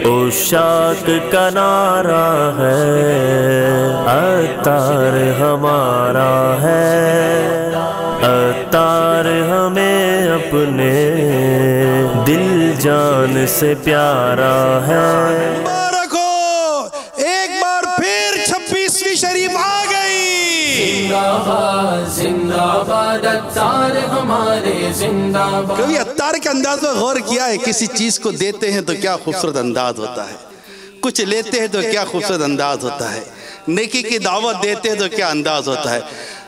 उशाक का नारा है, अत्तार हमारा है, अत्तार हमें अपने दिल जान से प्यारा है। मुबारक हो, एक बार फिर 26वीं शरीफ आ गई। जिंदाबाद जिंदाबाद अत्तार हमारे जिंदाबाद। कभी अत्तार के अंदाज में गौर किया है? किसी चीज को देते हैं तो क्या खूबसूरत अंदाज होता है, कुछ लेते हैं तो क्या खूबसूरत अंदाज होता है, नेकी की दावत देते हैं तो क्या अंदाज होता है।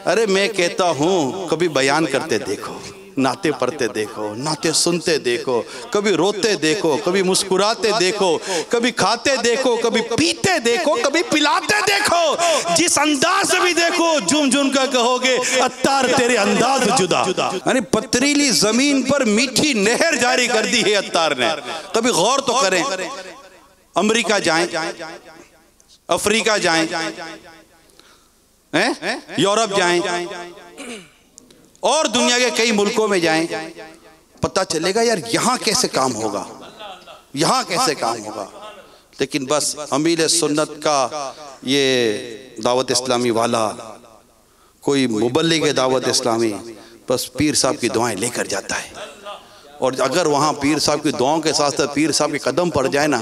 अरे मैं कहता हूँ कभी बयान करते देखो, नाते पढ़ते देखो, नाते सुनते देखो, कभी रोते देखो, कभी मुस्कुराते देखो, कभी खाते देखो, कभी पीते देखो, कभी पिलाते देखो। जिस अंदाज से भी देखो झूम झूम कर कहोगे अत्तार तेरे अंदाज जुदा। यानी पथरीली जमीन पर मीठी नहर जारी कर दी है अत्तार ने। कभी गौर तो करें, अमेरिका जाएं, अफ्रीका जाएं, यूरोप जाएं और दुनिया के कई मुल्कों में जाएं, पता चलेगा यार यहाँ कैसे काम होगा, यहाँ कैसे काम होगा। लेकिन बस अमीर सुन्नत का ये दावत इस्लामी वाला, कोई मुबल्लिग दावत इस्लामी, बस पीर साहब की दुआएं लेकर जाता है। और अगर वहाँ पीर साहब की दुआओं के साथ साथ पीर साहब के कदम पड़ जाए ना,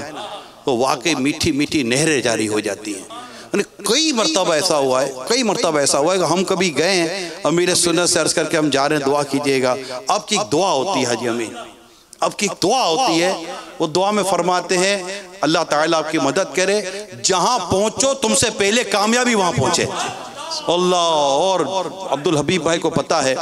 तो वाकई मीठी मीठी नहरें जारी हो जाती हैं। कई मरतबा ऐसा हुआ है, कई मरतबा ऐसा हुआ है कि हम कभी गए हैं, अमीर सुन्नत से अर्ज करके हम जा रहे हैं, दुआ कीजिएगा। अब की दुआ होती है हाजी अमीन, अब की दुआ होती है। वो दुआ में फरमाते हैं अल्लाह ताला आपकी मदद करे, जहां पहुंचो तुमसे पहले कामयाबी वहां पहुंचे। अल्लाह। और अब्दुल हबीब भाई को पता है,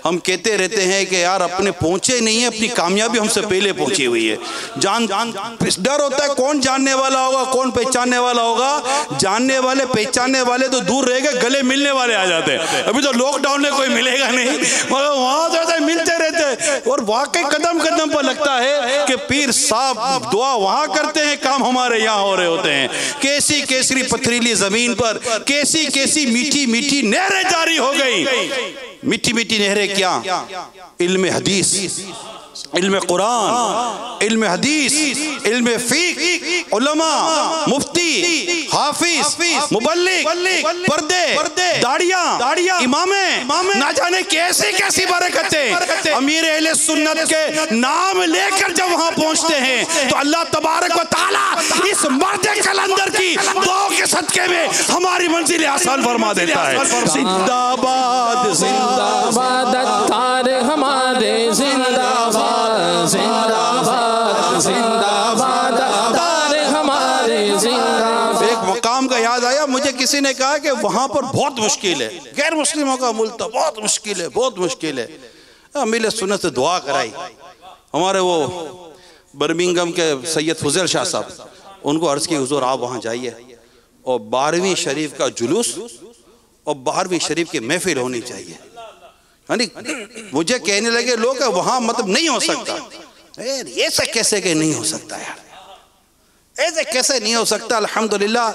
हम कहते रहते हैं कि यार अपने पहुंचे नहीं है, अपनी कामयाबी हमसे पहले पहुंची हुई है। जान डर होता है कौन जानने वाला होगा, कौन पहचानने वाला होगा। जानने वाले पहचानने वाले तो दूर रह गए, गले मिलने वाले आ जाते हैं। अभी तो लॉकडाउन में कोई मिलेगा नहीं, मगर वहां तो मिलते रहते। और वाकई कदम कदम पर लगता है कि पीर साहब दुआ वहां करते हैं, काम हमारे यहाँ हो रहे होते हैं। कैसी केसरी पथरीली जमीन पर कैसी कैसी मीठी मीठी नहरें जारी हो गई। मीठी मीठी नहरें क्या? इल्म हदीस, इल्म कुरान, इल्म हदीस, इल्म फ़िक़्ह, उलमा, मुफ्ती, हाफिज, मुबल्लिग, पर्दे, दाढ़ियाँ, इमामे, ना जाने कैसी कैसी बरकतें। अमीर अहले सुन्नत के नाम लेकर जब वहां पहुंचते हैं तो अल्लाह तबारक व तआला इस मर्द कलंदर की दुआ के सदके में हमारी मंजिल आसान फरमा देता है। जिंदाबाद जिंदाबाद अत्तार हमारे जिंदाबाद, जिंदाबाद जिंदाबाद अत्तार हमारे जिंदाबाद। एक मकाम का याद आया मुझे, किसी ने कहा कि वहां पर बहुत मुश्किल है, गैर मुस्लिमों का मुल्क था, बहुत मुश्किल है, बहुत मुश्किल है। अमीर सुन्नत से दुआ कराई। हमारे वो बर्मिंघम के सैयद फजल शाह साहब, उनको अर्ज की हुजूर आप वहाँ जाइए और 12वीं शरीफ का जुलूस और 12वीं शरीफ की महफिल होनी चाहिए। यानी मुझे कहने लगे लोग वहाँ मतलब नहीं हो सकता। ऐसे कैसे के नहीं हो सकता यार, ऐसे कैसे नहीं हो सकता। अल्हम्दुलिल्लाह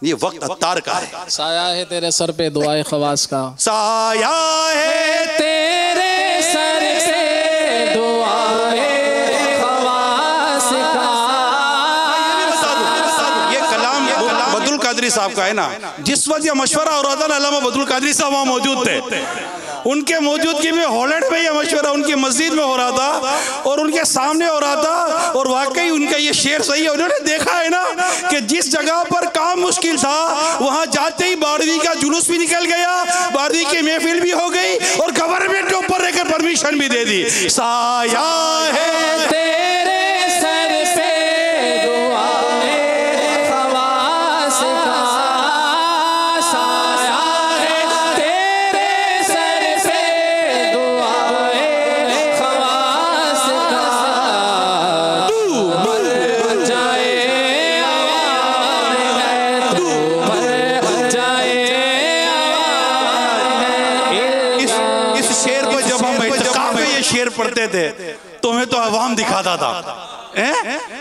ये वक्त अत्तार का है। साया है तेरे सर पे दुआए खवास का, साया है तेरे सर पे दुआए खवास का। ये कलाम बदरुल कादरी साहब का है ना। जिस वक्त ये मशवरा हो रहा था ना, अल्लामा बदरुल कादरी साहब वहाँ मौजूद थे। उनके मौजूदगी में हॉलैंड में यह मशवरा उनकी मस्जिद में हो रहा था और उनके सामने हो रहा था। और वाकई उनका ये शेर सही है। उन्होंने देखा है ना कि जिस जगह पर काम मुश्किल था वहां जाते ही 12वीं का जुलूस भी निकल गया, 12वीं की महफिल भी हो गई और गवर्नमेंट के ऊपर रहकर परमिशन भी दे दी। साया है तेरे सर पे दुआए खवास का, साया है तेरे सर पे दुआए खवास का। तू मर जाए आवाज़ है, तू मर जाए आवाज़ है। इस शेर को जब हम इत्तिकाफ में ये शेर पढ़ते थे तो हमें तो अवाम दिखाता था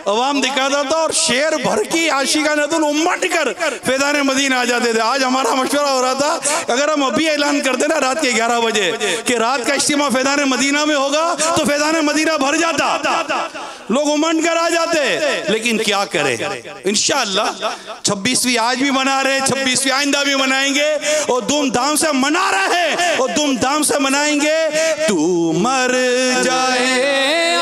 अवाम दिखाता था और शेर भर की आशिकान अदुल उम्मत कर फैज़ान मदीना आ जाते थे। आज हमारा मशवरा हो रहा था, अगर हम अभी ऐलान करते ना रात के 11 बजे कि रात का इज्तिमा फैज़ान मदीना में होगा तो फैज़ान मदीना भर जाता, लोग उमंड कर आ जाते। लेकिन क्या करें, इंशाअल्लाह 26वीं आज भी मना रहे, 26वीं आइंदा भी मनाएंगे और धूमधाम से मना रहे हैं और धूमधाम से मनाएंगे। तू मर जाए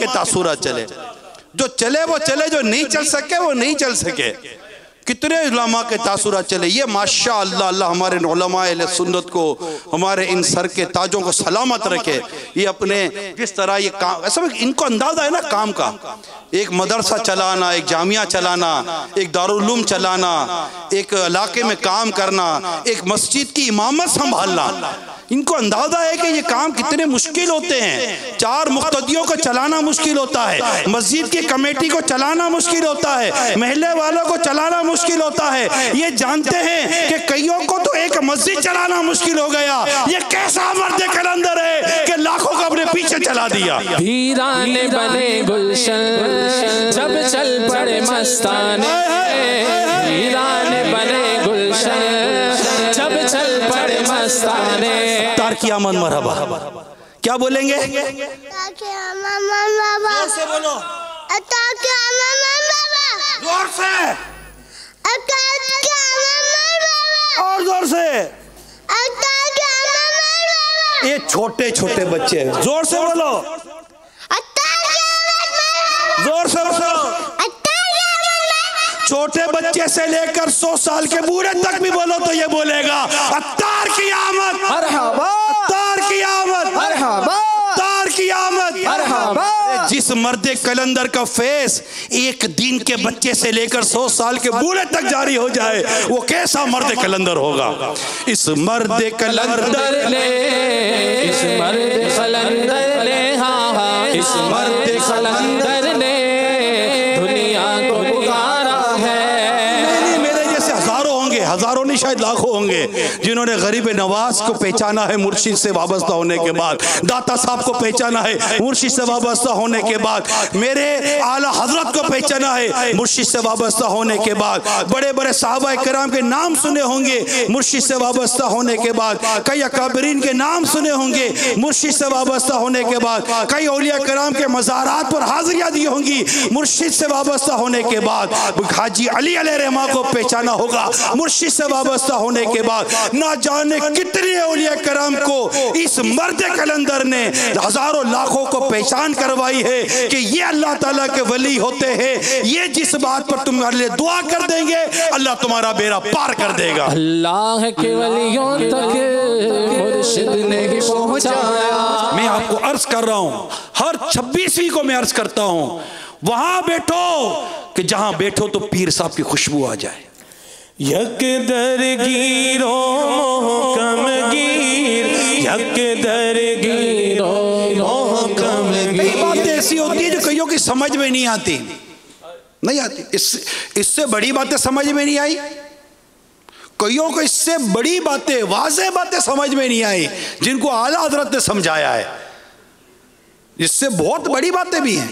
तासुरा चले, जो चले वो चले, जो नहीं चल सके वो नहीं चल सके। कितने उलमा के तासुरा चले। ये माशा अल्लाह, अल्लाह हमारे उलमा अहले सुन्नत को, हमारे इन सर के ताजों को सलामत रखे। ये अपने जिस तरह ये काम, ऐसा इनको अंदाजा है ना काम का, एक मदरसा चलाना, एक जामिया चलाना, एक दारुल उलूम चलाना, एक इलाके में काम करना, एक मस्जिद की इमामत संभालना, इनको अंदाजा है कि ये काम कितने मुश्किल होते हैं। 4 मुक्तदियों को चलाना मुश्किल होता है, मस्जिद की कमेटी को चलाना मुश्किल होता है, महल्ले वालों को चलाना मुश्किल होता है। ये जानते हैं कि कईयों को तो एक मस्जिद चलाना मुश्किल हो गया। ये कैसा मर्द कलंदर है कि लाखों को अपने पीछे चला दिया। वीरान बने गुलशन जब चल पड़े मस्ताने, वीरान बने गुलशन जब चल पड़े मस्ताने। तार की आमद मरहबा, क्या बोलेंगे? जोर से बोलो, जोर से और जोर से। ये छोटे छोटे बच्चे हैं, जोर से बोलो, जोर से बोलो। छोटे बच्चे से लेकर 100 साल के बूढ़े तक भी बोलो तो ये बोलेगा अत्तार की आमद, अत्तार की आमद, अत्तार की आमद। जिस मर्द कलंदर का फेस एक दिन के बच्चे से लेकर 100 साल के बूढ़े तक जारी हो जाए, वो कैसा मर्द कलंदर होगा। इस मर्द कलंदर ने, इस मर्द कलंदर ने, हाँ हाँ, इस मर्द कलंदर ने दुनिया को पुकारा है। मेरे जैसे हजारों होंगे, हजारों नहीं शायद लाखों होंगे जिन्होंने गरीब नवाज को पहचाना है मुर्शिद से वाबस्ता होने के बाद, दाता साहब को पहचाना है मुर्शिद से वाबस्ता होने के बाद, मेरे आला हजरत को पहचाना है मुर्शिद से वाबस्ता होने के बाद, बड़े बड़े साहबा किराम के नाम सुने होंगे मुर्शिद से वाबस्ता होने के बाद, कई अकाबरीन के नाम सुने होंगे मुर्शिद से वाबस्ता होने के बाद, कई औलिया किराम के मज़ारात पर हाजिरियां दी होंगी मुर्शिद से वाबस्ता होने के बाद, हाजी अली अलैहिर्रहमा को पहचाना होगा मुर्शिद से वाबस्ता होने के बाद। ना जाने कितने औलिया करम को इस मर्द कलंदर ने हजारों लाखों को पहचान करवाई है कि ये अल्लाह ताला के वली होते हैं। ये जिस बात पर तुम्हारे लिए दुआ कर देंगे अल्लाह तुम्हारा बेड़ा पार कर देगा। अल्लाह के वलियों तक मुर्शिद ने ही पहुंचाया। मैं आपको अर्ज कर रहा हूं, हर 26वीं को मैं अर्ज करता हूं, वहां बैठो कि जहां बैठो तो पीर साहब की खुशबू आ जाए। यक दरगीरो मोहकमगीर, यक दरगीरो मोहकमगीर। कई बातें ऐसी होती है जो कईयों की समझ में नहीं आती, नहीं आती। इससे बड़ी बातें समझ में नहीं आई, कईयों को इससे बड़ी बातें, वाज़ेह बातें समझ में नहीं आई जिनको आला हजरत ने समझाया है। इससे बहुत बड़ी बातें भी हैं,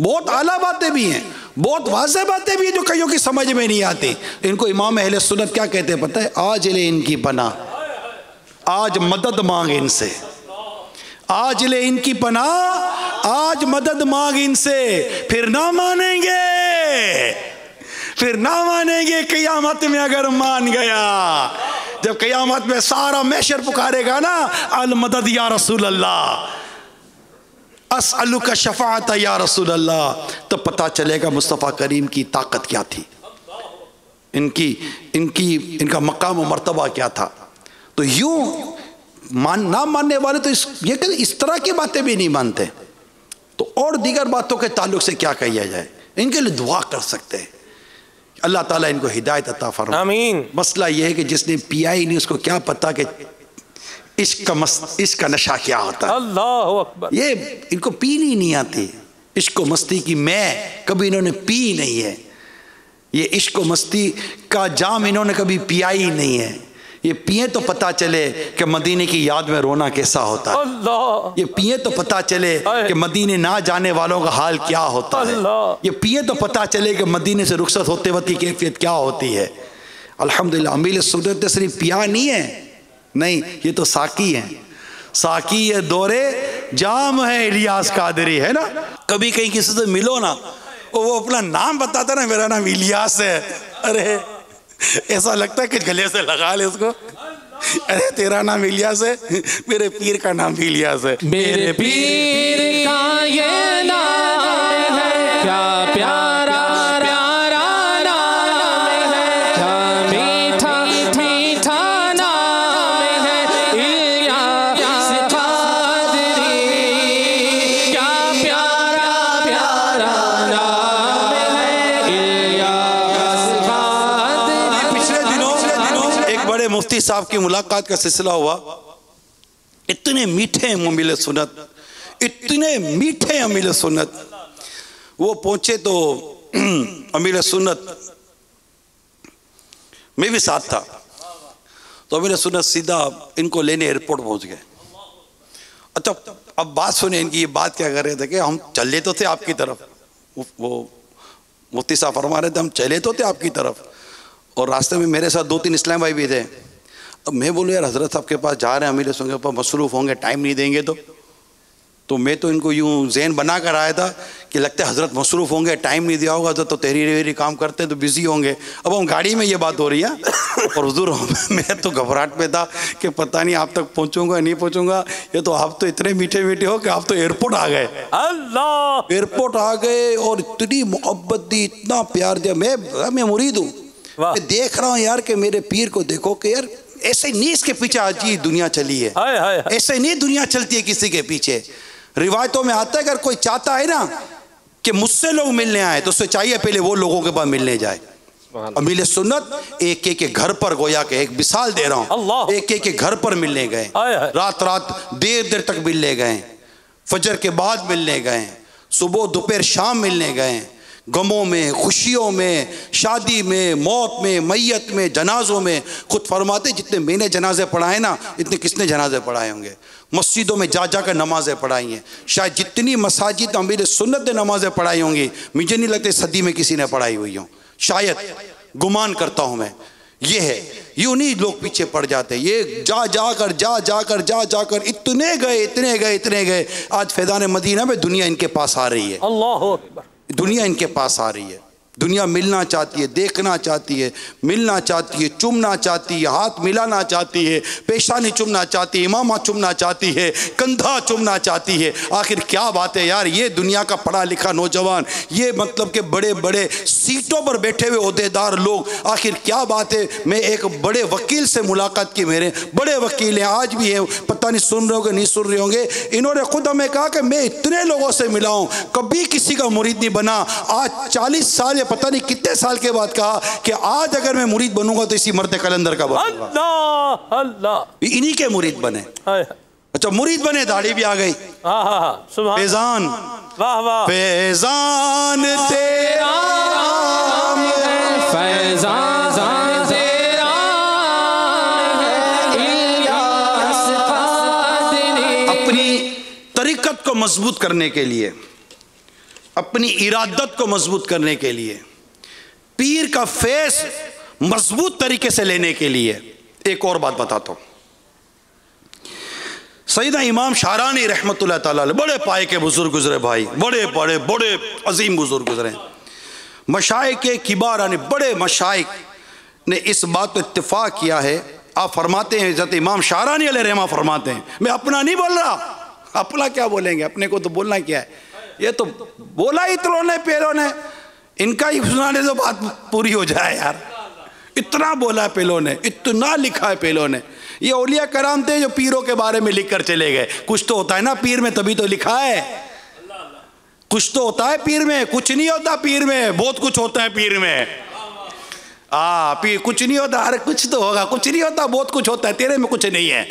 बहुत आला बातें भी हैं, बहुत वाज़ेह बातें भी हैं जो कईयों की समझ में नहीं आती। इनको इमाम अहले सुन्नत क्या कहते हैं पता है? आज ले इनकी पनाह, आज मदद मांग इनसे, आज ले इनकी पनाह, आज मदद मांग इनसे। फिर ना मानेंगे, फिर ना मानेंगे क़यामत में अगर मान गया। जब क़यामत में सारा महशर पुकारेगा ना, अल मदद या रसूल अल्लाह, अस्अलुका शफाअत या रसूल अल्लाह, तो पता चलेगा मुस्तफ़ा करीम की ताकत क्या थी, इनका मकाम और मर्तबा क्या था। तो यूं ना मानने वाले तो इस तरह की बातें भी नहीं मानते, तो और दीगर बातों के ताल्लुक से क्या किया जाए, इनके लिए दुआ कर सकते हैं। अल्लाह ताला इनको हिदायत अता फरमाए, आमीन। मसला यह है कि जिसने पिया ही नहीं उसको क्या पता कि इश्क का नशा क्या होता है। अल्लाह अकबर। ये इनको पीनी नहीं आती इश्क मस्ती की, मैं कभी इन्होंने पी नहीं है। ये इश्क मस्ती का जाम इन्होंने कभी पिया ही नहीं है। ये पिए तो पता चले कि मदीने की याद में रोना कैसा होता है। अल्लाह। ये पिए तो पता चले कि मदीने ना जाने वालों का हाल क्या होता है। ये पिए तो पता चले कि मदीने से रुखसत होते वक्त की कैफियत क्या होती है। अल्हम्दुलिल्लाह अमीर सुन्नत सिर्फ पिया नहीं है, नहीं, ये तो साकी है। साकी है दौरे जाम है इलियास कादरी, है ना। कभी कहीं किसी से मिलो ना, वो अपना नाम बताता ना, मेरा नाम इलियास है, अरे ऐसा लगता है कि गले से लगा ले उसको। अरे तेरा नाम इलियास है, मेरे पीर का नाम भी इलियास है। मेरे पीर का ये नाम है, क्या प्यारा प्यारा नाम है, क्या मीठा मीठा नाम है, इलियास कादरी। क्या प्यारा प्यारा नाम है, इलियास कादरी। पिछले दिनों एक बड़े मुफ्ती साहब की मुलाकात का सिलसिला हुआ। इतने मीठे अमीर सुन्नत, इतने मीठे अमीर सुन्नत। वो पहुंचे तो अमीर सुन्नत मैं भी साथ था, तो अमीर सुन्नत सीधा इनको लेने एयरपोर्ट पहुंच गए। अच्छा अब बात सुने इनकी, ये बात क्या कर रहे थे कि हम चले तो थे आपकी तरफ, वो मुफ्ती साहब फरमा रहे थे हम चले तो थे आपकी तरफ, और रास्ते में मेरे साथ 2-3 इस्लाम भाई भी थे। अब मैं बोलूँ यार हजरत साहब के पास जा रहे हैं, अमीर सुन्नत के पास मसरूफ़ होंगे, टाइम नहीं देंगे तो मैं तो इनको यूँ ज़हन बना कर आया था कि लगता है हजरत मसरूफ़ होंगे, टाइम नहीं दिया होगा तो तहरीर काम करते हैं तो बिज़ी होंगे। अब हम गाड़ी में ये बात हो रही है और हुजूर मैं तो घबराहट में था कि पता नहीं आप तक पहुँचूंगा नहीं पहुँचूंगा। ये तो आप तो इतने मीठे मीठे हो कि आप तो एयरपोर्ट आ गए। अल्लाह। एयरपोर्ट आ गए और इतनी मोहब्बत दी, इतना प्यार दिया। मैं मुरीद हूँ, मैं देख रहा हूँ यार कि मेरे पीर को देखो कि यार ऐसे नहीं इसके पीछे आज ये दुनिया चली है, ऐसे नहीं दुनिया चलती है किसी के पीछे। रिवायतों में आता है अगर कोई चाहता है ना कि मुझसे लोग मिलने आए तो उससे चाहिए पहले वो लोगों के पास मिलने जाए। अमीर सुन्नत एक एक के घर पर, गोया के एक मिसाल दे रहा हूँ, एक एक के घर पर मिलने गए, रात रात देर तक मिलने गए, फजर के बाद मिलने गए, सुबह दोपहर शाम मिलने गए, गमों में, खुशियों में, शादी में, मौत में, मैयत में, जनाजों में। खुद फरमाते जितने मैंने जनाजे पढ़ाए ना इतने किसने जनाजे पढ़ाए होंगे। मस्जिदों में जा कर नमाजें पढ़ाई हैं, शायद जितनी मसाजिद अमीर सुन्नत ने नमाजें पढ़ाई होंगी मुझे नहीं लगता सदी में किसी ने पढ़ाई हुई हो, शायद, गुमान करता हूँ मैं। ये है, यूं नहीं लोग पीछे पड़ जाते, ये जा कर इतने गए। आज फैज़ान मदीना में दुनिया इनके पास आ रही है। अल्लाह अकबर। दुनिया इनके पास आ रही है, दुनिया मिलना चाहती है, देखना चाहती है, मिलना चाहती है, चुमना चाहती है, हाथ मिलाना चाहती है, पेशानी चुमना चाहती है, इमामा चुमना चाहती है, कंधा चुमना चाहती है। आखिर क्या बात है यार, ये दुनिया का पढ़ा लिखा नौजवान, ये मतलब के बड़े बड़े सीटों पर बैठे हुए ओहदेदार लोग, आखिर क्या बात है। मैं एक बड़े वकील से मुलाकात की, मेरे बड़े वकील हैं, आज भी हैं, पता नहीं सुन रहे होंगे नहीं सुन रहे होंगे। इन्होंने खुद हमें कहा कि मैं इतने लोगों से मिला हूँ, कभी किसी का मुरीद नहीं बना। आज 40 साल या पता नहीं कितने साल के बाद कहा कि आज अगर मैं मुरीद बनूंगा तो इसी मर्द कलंदर का बनूंगा। अल्लाह अल्लाह। इन्हीं के मुरीद बने। अच्छा मुरीद बने, दाढ़ी भी आ गई। फैजान, वाह वाह, फैजान तेरा, फैजान तेरा इलियास कादरी। अपनी तरीकत को मजबूत करने के लिए, अपनी इरादत को मजबूत करने के लिए, पीर का फेस मजबूत तरीके से लेने के लिए एक और बात बताता हूं। सैयदना इमाम शारानी रहमतुल्लाह ताला अलैह बड़े पाए के बुजुर्ग गुजरे भाई, बड़े बड़े बड़े अजीम बुजुर्ग गुजरे। मशाइख के किबार यानी बड़े मशाइख ने इस बात पर इत्तेफाक किया है। आप फरमाते हैं, हज़रत इमाम शारानी अलैह रहमा फरमाते हैं, मैं अपना नहीं बोल रहा, अपना क्या बोलेंगे, अपने को तो बोलना क्या है, ये तो बोला ही इतनों ने पेलों ने, इनका ही सुनाने से बात पूरी हो जाए यार। इतना बोला है पेलों ने, इतना लिखा है पेलों ने। ये औलिया कराम थे जो पीरों के बारे में लिख कर चले गए। कुछ तो होता है ना पीर में, तभी तो लिखा है। कुछ तो होता है पीर में, कुछ नहीं होता पीर में, बहुत कुछ होता है पीर में। पीर कुछ नहीं होता, अरे कुछ तो होगा, कुछ नहीं होता, बहुत कुछ होता है, तेरे में कुछ नहीं है।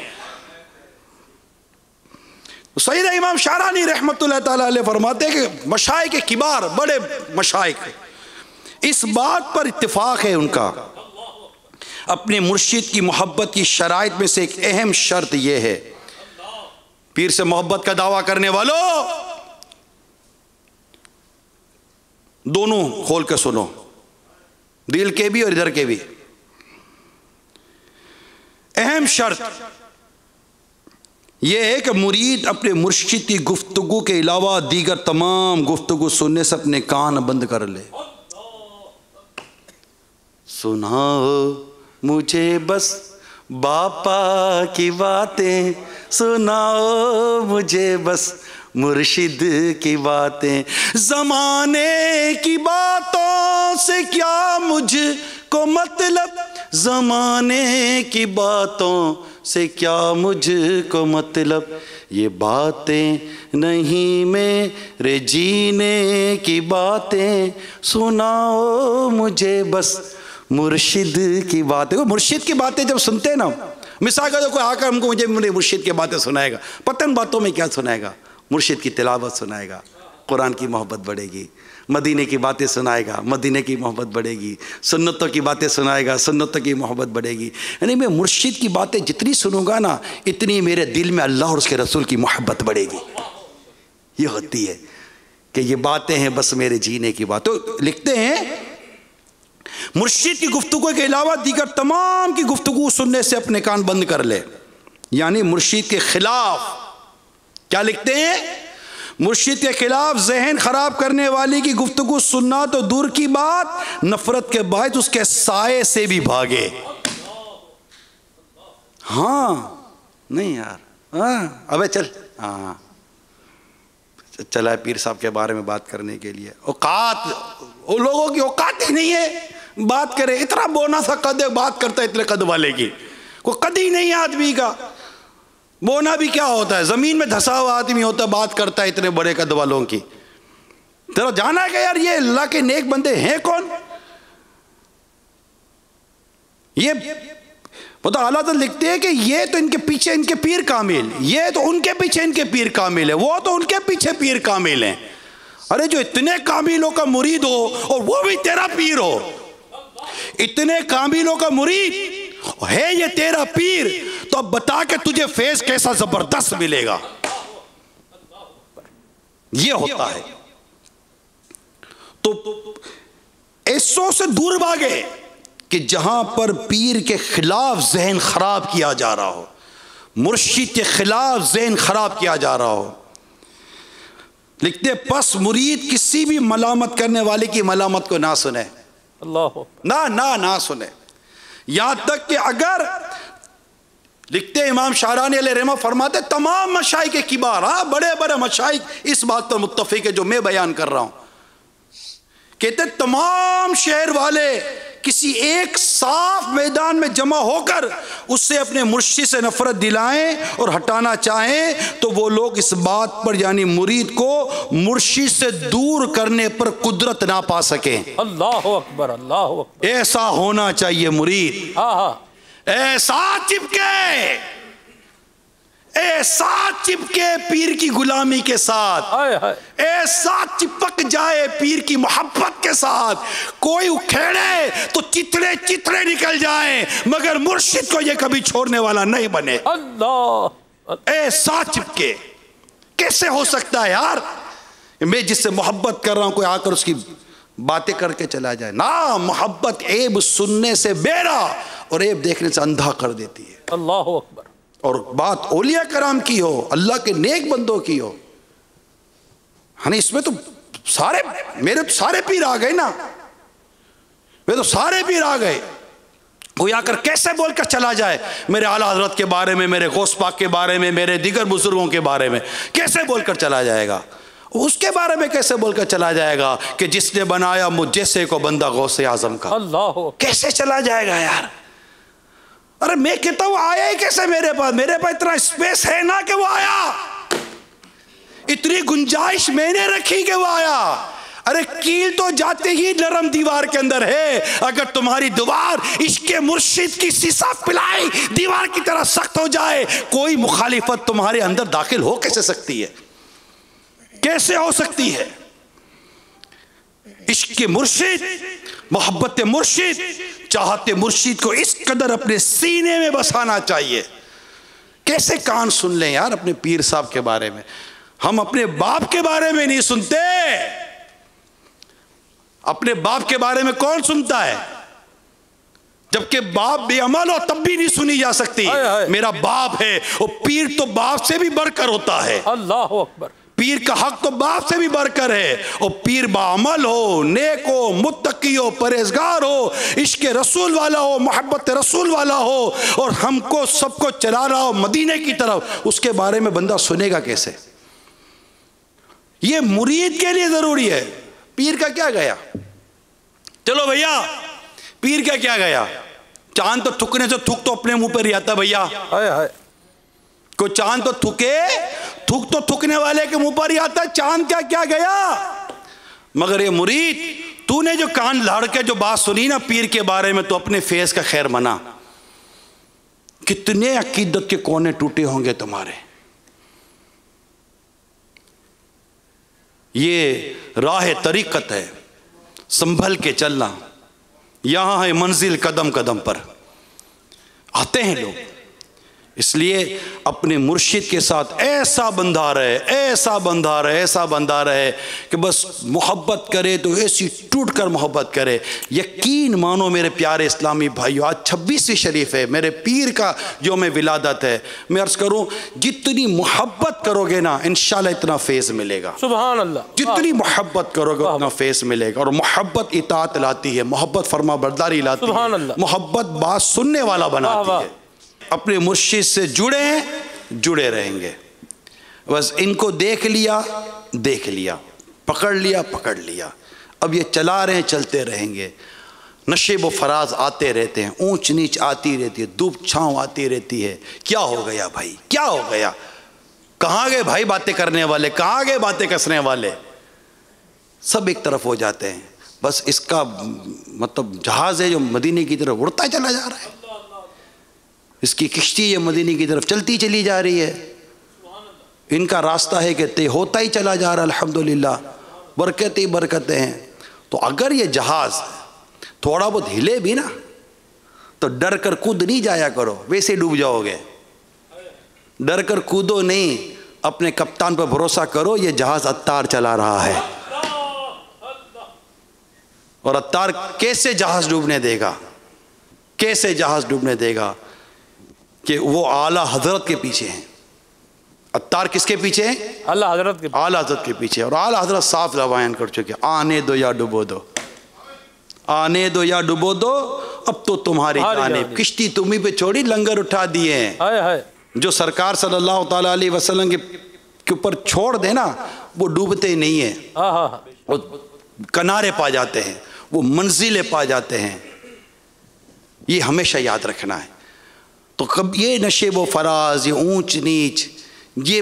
सैयद इमाम शारानी रहमतुल्लाह ताला अलैह फरमाते हैं कि मशाइख के किबार, बड़े मशाइख इस बात पर इत्तिफाक है उनका, अपने मुर्शिद की मोहब्बत की शराइत में से एक अहम शर्त यह है, पीर से मोहब्बत का दावा करने वालों दोनों खोल के सुनो, दिल के भी और इधर के भी। अहम शर्त यह है कि मुरीद अपने मुर्शिद की गुफ्तगू के अलावा दीगर तमाम गुफ्तगू सुनने से अपने कान बंद कर ले। सुनाओ मुझे बस बापा की बातें, सुनाओ मुझे बस मुर्शिद की बातें, ज़माने की बातों से क्या मुझको मतलब, ज़माने की बातों से क्या मुझको मतलब, ये बातें नहीं मेरे जीने की बातें, सुनाओ मुझे बस मुर्शिद की बातें। मुर्शिद की बातें जब सुनते हैं ना, मिसाल का कोई आकर हमको मुझे मेरे मुर्शिद की बातें सुनाएगा, पतन बातों में क्या सुनाएगा, मुर्शिद की तिलावत सुनाएगा, कुरान की मोहब्बत बढ़ेगी, मदीने की बातें सुनाएगा, मदीने की मोहब्बत बढ़ेगी, सुन्नतों की बातें सुनाएगा, सुन्नतों की मोहब्बत बढ़ेगी। यानी मैं मुर्शिद की बातें जितनी सुनूंगा ना, इतनी मेरे दिल में अल्लाह और उसके रसूल की मोहब्बत बढ़ेगी। ये होती है कि ये बातें हैं बस मेरे जीने की बात। तो लिखते हैं मुर्शिद की गुफ्तगू के अलावा दीगर तमाम की गुफ्तगू सुनने से अपने कान बंद कर ले। यानी मुर्शिद के खिलाफ क्या लिखते हैं, मुर्शिद के खिलाफ जहन खराब करने वाली की गुफ्तगू सुनना तो दूर की बात, नफरत के बायस उसके साये से भी भागे। हाँ नहीं यार, हाँ अबे चल, हाँ चला पीर साहब के बारे में बात करने के लिए, औकात, वो लोगों की औकात ही नहीं है बात करे। इतना बोना सा कद बात करता है, इतने कद वाले की कोई कद ही नहीं है आदमी का। बोना भी क्या होता है, जमीन में धसा हुआ आदमी होता है, बात करता है इतने बड़े कद वालों की। तेरा जाना है कि यार ये अल्लाह के नेक बंदे हैं कौन। ये पता आला तो लिखते हैं कि ये तो इनके पीछे इनके पीर कामिल, ये तो उनके पीछे इनके पीर कामिल है, वो तो उनके पीछे पीर कामिल है। अरे जो इतने कामिलों का मुरीद हो और वो भी तेरा पीर हो, इतने कामिलों का मुरीद है ये तेरा पीर, तो अब बता के तुझे फैज कैसा जबरदस्त मिलेगा। ये होता है। तो ऐसों से दूर भागे कि जहां पर पीर के खिलाफ जहन खराब किया जा रहा हो, मुर्शिद के खिलाफ जहन खराब किया जा रहा हो। लिखते पस मुरीद किसी भी मलामत करने वाले की मलामत को ना सुने, अल्लाह ना ना ना सुने। यहां तक कि अगर लिखते इमाम शारानी अलैहि रहमा फरमाते तमाम मशाइख के किबार, हाँ बड़े बड़े मशाइख इस बात पर मुत्तफिक है जो मैं बयान कर रहा हूं, कहते तमाम शहर वाले किसी एक साफ मैदान में जमा होकर उससे अपने मुर्शिद से नफरत दिलाएं और हटाना चाहें तो वो लोग इस बात पर यानी मुरीद को मुर्शिद से दूर करने पर कुदरत ना पा सकें। अल्लाह अकबर, अल्लाह अकबर। ऐसा होना चाहिए मुरीद, हाँ हाँ, ऐसा चिपके, ऐसा चिपके पीर की गुलामी के साथ, हाय हाय, ऐसा चिपक जाए पीर की मोहब्बत के साथ, कोई उखेड़े तो चितड़े चितड़े निकल जाए मगर मुर्शिद को ये कभी छोड़ने वाला नहीं बने। अल्लाह, ऐसा चिपके। कैसे हो सकता है यार, मैं जिससे मोहब्बत कर रहा हूं कोई आकर उसकी बातें करके चला जाए ना। मोहब्बत ऐब सुनने से बेरा और ऐब देखने से अंधा कर देती है। अल्लाह अकबर। और बात औलिया कराम की हो, अल्लाह के नेक बंदों की हो, हाँ इसमें तो सारे मेरे तो सारे पीर आ गए ना, वे तो सारे पीर आ गए। कोई आकर कैसे बोलकर चला जाए मेरे आला हजरत के बारे में, मेरे गौस पाक के बारे में, मेरे दीगर बुजुर्गों के बारे में कैसे बोलकर चला जाएगा, उसके बारे में कैसे बोलकर चला जाएगा कि जिसने बनाया मुझ जैसे को बंदा गौसे आजम का। अल्लाह, कैसे चला जाएगा यार। अरे मैं कहता हूं आया ही कैसे मेरे पास इतना स्पेस है ना कि वो आया, इतनी गुंजाइश मैंने रखी कि वो आया। अरे कील तो जाते ही नरम दीवार के अंदर है। अगर तुम्हारी दीवार इश्के मुर्शिद की सीसा पिलाई दीवार की तरह सख्त हो जाए, कोई मुखालिफत तुम्हारे अंदर दाखिल हो कैसे सकती है? कैसे हो सकती है? इश्के मुर्शिद, मोहब्बत मुर्शिद, चाहते मुर्शिद को इस कदर अपने सीने में बसाना चाहिए। कैसे कान सुन लें यार अपने पीर साहब के बारे में? हम अपने बाप के बारे में नहीं सुनते। अपने बाप के बारे में कौन सुनता है? जबकि बाप बेअमल हो तब भी नहीं सुनी जा सकती। मेरा बाप है, और पीर तो बाप से भी बढ़कर होता है। अल्लाह अकबर। पीर का हक तो बाप से भी बढ़कर है। और पीर बाअमल हो, नेक हो, मुत्तकी हो, परहेजगार हो, इश्क रसूल वाला हो, मोहब्बत रसूल वाला हो, और हमको सबको चला रहा हो मदीने की तरफ, उसके बारे में बंदा सुनेगा कैसे? ये मुरीद के लिए जरूरी है। पीर का क्या गया? चलो भैया, पीर का क्या गया? चांद तो थूकने से थूक तो अपने मुंह पर ही आता भैया। कोई चांद तो थूके, थूक तो थूकने वाले के मुंह पर ही आता है। चांद का क्या गया? मगर ये मुरीद, तूने जो कान लाड़ के जो बात सुनी ना पीर के बारे में, तो अपने फेस का खैर मना। कितने अकीदत के कोने टूटे होंगे तुम्हारे। ये राह तरीकत है, संभल के चलना। यहां है मंजिल कदम कदम पर। आते हैं लोग, इसलिए अपने मुर्शिद के साथ ऐसा बंधा रहे, ऐसा बंधा रहे, ऐसा बंधा रहे कि बस मोहब्बत करे तो ऐसी टूट कर मोहब्बत करे। यकीन मानो मेरे प्यारे इस्लामी भाइयों, आज 26वीं शरीफ है, मेरे पीर का यौम विलादत है। मैं अर्ज़ करूं, जितनी मोहब्बत करोगे ना इंशाल्लाह इतना फेज़ मिलेगा। सुभान अल्लाह। जितनी मोहब्बत करोगे उतना फेज़ मिलेगा। और मोहब्बत इताअत लाती है, मोहब्बत फरमा बरदारी लाती है, मोहब्बत बात सुनने वाला बनाती है। अपने मुर्शिद से जुड़े रहेंगे। बस इनको देख लिया, पकड़ लिया, अब ये चला रहे हैं, चलते रहेंगे। नशेब व फराज आते रहते हैं, ऊंच नीच आती रहती है, धूप छांव आती रहती है। क्या हो गया भाई, क्या हो गया? कहाँ गए भाई बातें करने वाले, कहाँ गए बातें कसने वाले? सब एक तरफ हो जाते हैं। बस इसका मतलब जहाज़ है जो मदीने की तरफ उड़ता चला जा रहा है। इसकी किश्ती ये मदीने की तरफ चलती चली जा रही है। इनका रास्ता है कि तय होता ही चला जा रहा है। अल्हम्दुलिल्लाह, बरकत ही बरकतें हैं। तो अगर ये जहाज़ थोड़ा बहुत हिले भी ना, तो डर कर कूद नहीं जाया करो, वैसे डूब जाओगे। डर कर कूदो नहीं, अपने कप्तान पर भरोसा करो। ये जहाज़ अत्तार चला रहा है, और अत्तार कैसे जहाज़ डूबने देगा? कैसे जहाज़ डूबने देगा? कि वो आला हजरत के पीछे हैं। अत्तार किसके पीछे है? अल्लाह हजरत के। आला हजरत के पीछे। और आला हजरत साफ बयान कर चुके, आने दो या डुबो दो, आने दो या डुबो दो, अब तो तुम्हारी जानिब। किश्ती तुम्ही पे छोड़ी, लंगर उठा दिए हैं। जो सरकार सल्लल्लाहु ताला अलैहि वसल्लम के ऊपर छोड़ देना, वो डूबते नहीं है, वो किनारे पा जाते हैं, वो मंजिलें पा जाते हैं। ये हमेशा याद रखना है। तो कब ये नशे व फराज, ये ऊंच नीच, ये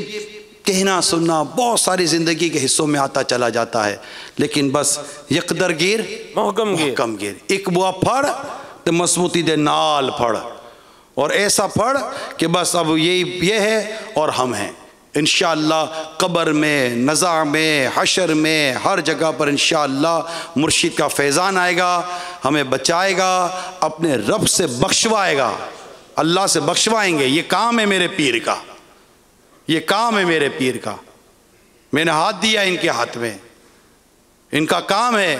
कहना सुनना बहुत सारी ज़िंदगी के हिस्सों में आता चला जाता है। लेकिन बस यकदर गिर महकम गिर, एक बुआ फड़ तो मजबूती दे नाल फड़, और ऐसा फड़ कि बस अब ये है और हम हैं। इंशाअल्लाह कब्र में, नज़ा में, हशर में, हर जगह पर इंशाअल्लाह मुर्शिद का फैज़ान आएगा, हमें बचाएगा, अपने रब से बख्शवाएगा, अल्लाह से बख्शवाएंगे। ये काम है मेरे पीर का, ये काम है मेरे पीर का। मैंने हाथ दिया इनके हाथ में, इनका काम है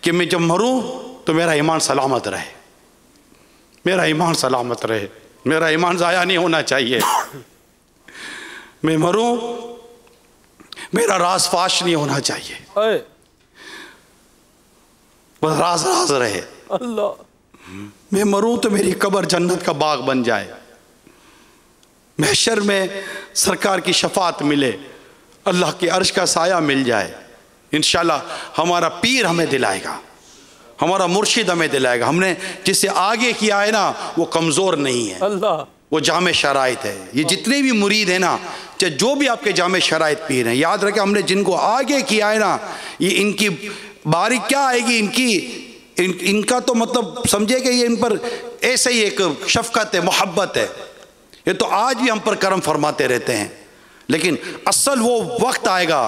कि मैं जब मरूं तो मेरा ईमान सलामत रहे, मेरा ईमान सलामत रहे, मेरा ईमान ज़ाया नहीं होना चाहिए। मैं मरूं, मेरा राज फाश नहीं होना चाहिए, बस राज राज रहे। अल्लाह, मैं मरूं तो मेरी कब्र जन्नत का बाग बन जाए, महशर में सरकार की शफात मिले, अल्लाह के अर्श का साया मिल जाए। इंशाल्लाह हमारा पीर हमें दिलाएगा, हमारा मुर्शिद हमें दिलाएगा। हमने जिसे आगे किया है ना, वो कमज़ोर नहीं है, अल्लाह, वो जामे शराइत है। ये जितने भी मुरीद हैं ना, चाहे जो भी आपके जामे शराइत पीर हैं, याद रखें हमने जिनको आगे किया है ना, ये इनकी बारी क्या आएगी, इनका तो मतलब समझे कि ये इन पर ऐसे ही एक शफकत है, मोहब्बत है। ये तो आज भी हम पर करम फरमाते रहते हैं, लेकिन असल वो वक्त आएगा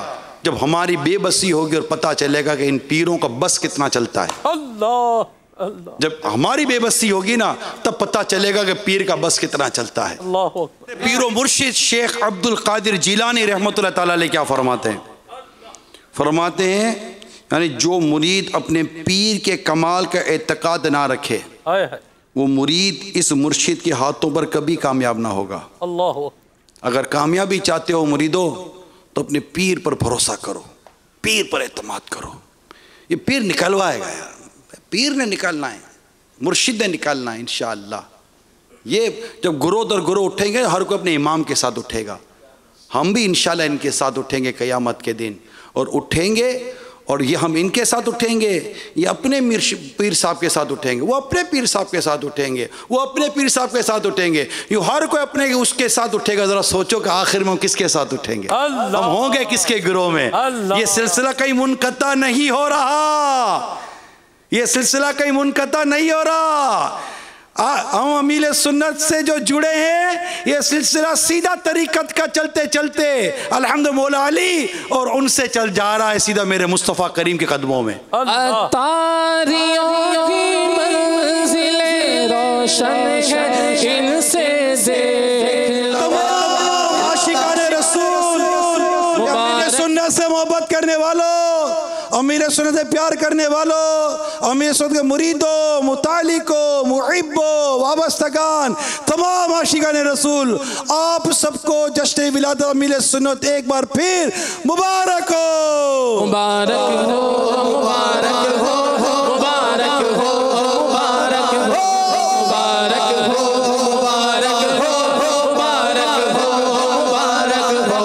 जब हमारी बेबसी होगी और पता चलेगा कि इन पीरों का बस कितना चलता है। अल्लाह अल्लाह, जब हमारी बेबसी होगी ना तब पता चलेगा कि पीर का बस कितना चलता है। अल्लाह अकबर। पीरो मुर्शिद शेख अब्दुल कादिर जिलानी रहमतुल्लाह ताला अलैह क्या फरमाते हैं? फरमाते हैं यानी जो मुरीद अपने पीर के कमाल का एतकाद ना रखे, हाय हाय, वो मुरीद इस मुर्शिद के हाथों पर कभी कामयाब ना होगा। अल्लाह अकबर। अगर कामयाबी चाहते हो मुरीदो तो अपने पीर पर भरोसा करो, पीर पर एतमाद करो। ये पीर निकलवाएगा यार, पीर ने निकालना है, मुर्शिद ने निकालना है इंशाअल्लाह। ये जब गुरोद और गुरु उठेंगे हर कोई अपने इमाम के साथ उठेगा, हम भी इंशाअल्लाह इनके साथ उठेंगे क़यामत के दिन, और उठेंगे और ये हम इनके साथ उठेंगे, ये अपने पीर साहब के साथ उठेंगे, वो अपने पीर साहब के साथ उठेंगे, वो अपने पीर साहब के साथ उठेंगे, ये हर कोई अपने उसके साथ उठेगा। ज़रा सोचो कि आखिर में हम किसके साथ उठेंगे, हम होंगे किसके गिरोह में? ये सिलसिला कहीं मुनक़ता नहीं हो रहा, ये सिलसिला कहीं मुनक़ता नहीं हो रहा। हम अमील सुन्नत से जो जुड़े हैं, ये सिलसिला सीधा तरीक़त का चलते चलते अल्हम्दुलिल्लाह मौला अली और उनसे चल जा रहा है सीधा मेरे मुस्तफ़ा करीम के कदमों में। तारियों की मंजिलें रोशन है, इनसे देख आशिकाने रसूल, अमीर सुन्नत से मोहब्बत करने वालों, अमीर सुन्नत से प्यार करने वालों, अमीर सुन्नत के मुरीदों, मुतालिकों, मुहिब्बों, वाबस्तगान, तमाम आशिकान रसूल, आप सबको जश्न विलादत अमीर सुन्नत एक बार फिर मुबारक हो, मुबारक हो, मुबारक हो, मुबारक हो, मुबारक हो, मुबारक हो, मुबारक हो, मुबारक हो, मुबारक हो।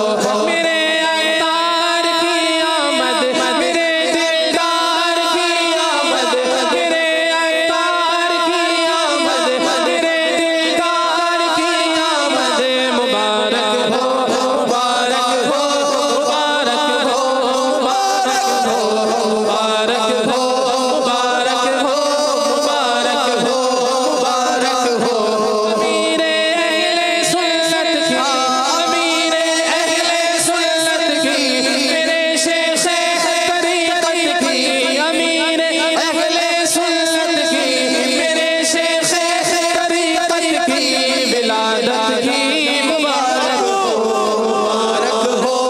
मेरे अतार की आमद, मेरे दिलदार की आमद, मेरे अतार की आमद, मेरे दिलदार की आमद। मुबारक हो, मुबारक हो, मुबारक हो, मुबारक हो, मुबारक हो, मुबारक हो, मुबारक हो, मुबारक हो। अमीर अहले सुन्नत की, अमीर अहले सुन्नत की, मेरे शेख तरीक़त की, अमीर अहले सुन्नत की, मेरे शेख तरीक़त की, विलादत की मुबारक हो, मुबारक हो,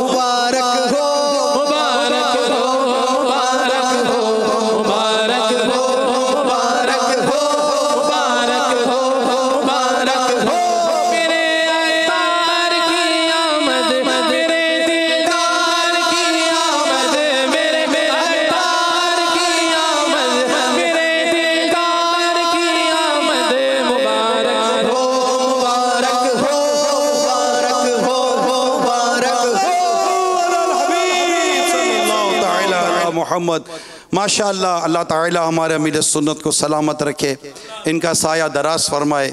मुबारक हो, मुबारक हो, मुबारक हो, मुबारक हो, मुबारक हो, मुबारक हो, मुबारक हो। मेरे अतार की आमद, मेरे दिलदार की आमद, मेरे अतार की आमद, मेरे दिलदार की आमद। मुबारक हो, मुबारक हो, मुबारक हो, मुबारक हो। मोहम्मद माशाअल्लाह। अल्लाह ताला हमारे अमीर सुन्नत को सलामत रखे, इनका साया दराज फरमाए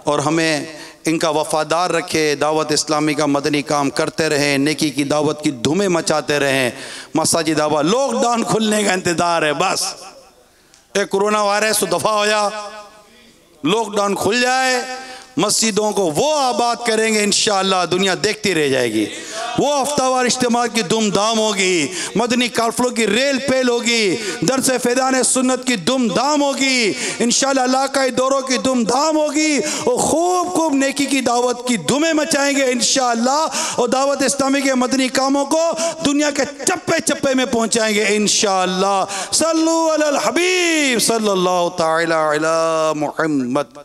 और हमें इनका वफ़ादार रखे, दावत इस्लामी का मदनी काम करते रहें, नेकी की दावत की धुमें मचाते रहें। मसाजिद दावा लॉकडाउन खुलने का इंतज़ार है, बस एक कोरोना वायरस तो दफ़ा हो जा, लॉकडाउन खुल जाए, मस्जिदों को वो आबाद करेंगे इंशाअल्लाह, दुनिया देखती रह जाएगी। वो हफ्तावार इज्तिमा की धूमधाम होगी, मदनी काफ़िलों की रेल पेल होगी, दरस फ़ैज़ान सुन्नत की धूमधाम होगी इंशाअल्लाह, इलाक़ाई दौरों की धूमधाम होगी, और खूब खूब नेकी की दावत की धुमें मचाएंगे इंशाअल्लाह, और दावत इस्लामी के मदनी कामों को दुनिया के चप्पे चप्पे में पहुँचाएंगे इंशाअल्लाह। सल्लु अलल हबीब सल्लल्लाहु तआला अला मुहम्मद।